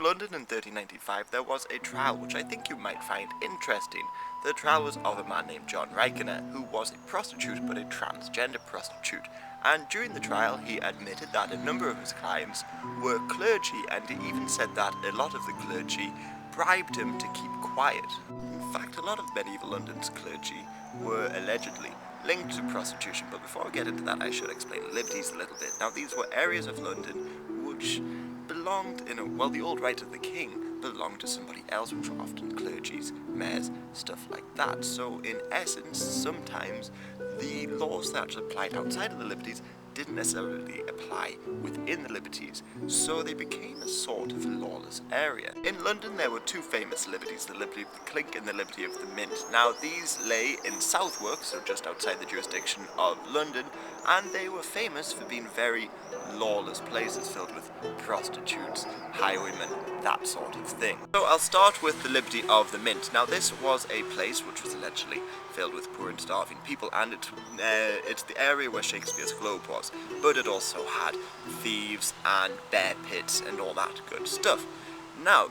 In London in 1395 there was a trial which I think you might find interesting. The trial was of a man named John Rykener, who was a prostitute but a transgender prostitute, and during the trial he admitted that a number of his clients were clergy, and he even said that a lot of the clergy bribed him to keep quiet. In fact, a lot of medieval London's clergy were allegedly linked to prostitution, but before I get into that I should explain liberties a little bit. Now these were areas of London which belonged the old right of the king belonged to somebody else, which were often clergies, mayors, stuff like that. So in essence, sometimes the laws that applied outside of the liberties didn't necessarily apply within the liberties, so they became a sort of lawless area. In London there were two famous liberties, the liberty of the Clink and the liberty of the Mint. Now these lay in Southwark, so just outside the jurisdiction of London, and they were famous for being very lawless places filled with prostitutes, highwaymen, that sort of thing. So I'll start with the liberty of the Mint. Now this was a place which was allegedly filled with poor and starving people, and it's the area where Shakespeare's Globe was, but it also had thieves and bear pits and all that good stuff. Now,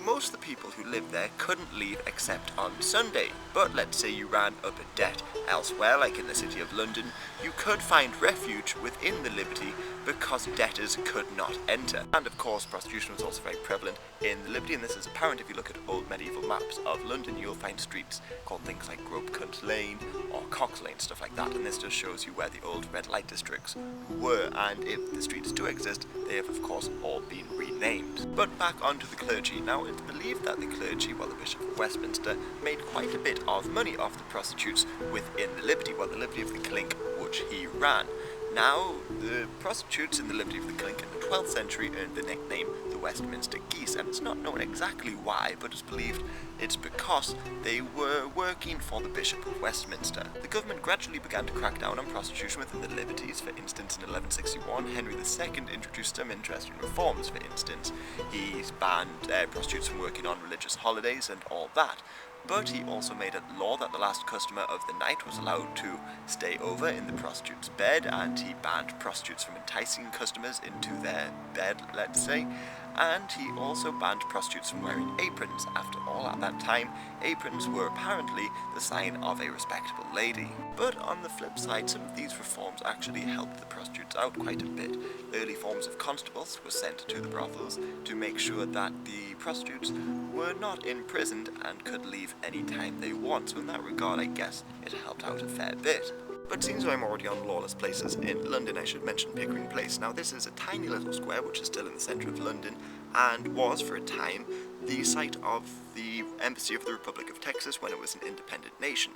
most of the people who lived there couldn't leave except on Sunday, but let's say you ran up a debt elsewhere, like in the City of London, you could find refuge within the liberty because debtors could not enter. And of course, prostitution was also very prevalent in the liberty, and this is apparent if you look at old medieval maps of London. You'll find streets called things like Gropecunt Lane or Cox Lane, stuff like that, and this just shows you where the old red light districts were, and if the streets do exist, they have of course all been renamed. But back onto the clergy. Now it's believed that the clergy, the Bishop of Westminster, made quite a bit of money off the prostitutes within the liberty, the liberty of the Clink, which he ran. Now, the prostitutes in the liberty of the Clink in the 12th century earned the nickname the Westminster Geese, and it's not known exactly why, but it's believed it's because they were working for the Bishop of Westminster. The government gradually began to crack down on prostitution within the liberties. For instance, in 1161, Henry II introduced some interesting reforms. For instance, he banned prostitutes from working on religious holidays and all that. But he also made a law that the last customer of the night was allowed to stay over in the prostitute's bed, and he banned prostitutes from enticing customers into their bed, let's say, and he also banned prostitutes from wearing aprons. After all, at that time, aprons were apparently the sign of a respectable lady. But on the flip side, some of these reforms actually helped the prostitutes out quite a bit. Early forms of constables were sent to the brothels to make sure that the prostitutes were not imprisoned and could leave any time they want, so in that regard I guess it helped out a fair bit. But seems I'm already on lawless places in London, I should mention Pickering Place. Now this is a tiny little square which is still in the centre of London, and was for a time the site of the Embassy of the Republic of Texas when it was an independent nation.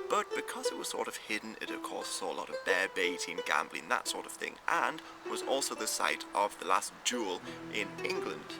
But because it was sort of hidden, it of course saw a lot of bear baiting, gambling, that sort of thing, and was also the site of the last duel in England.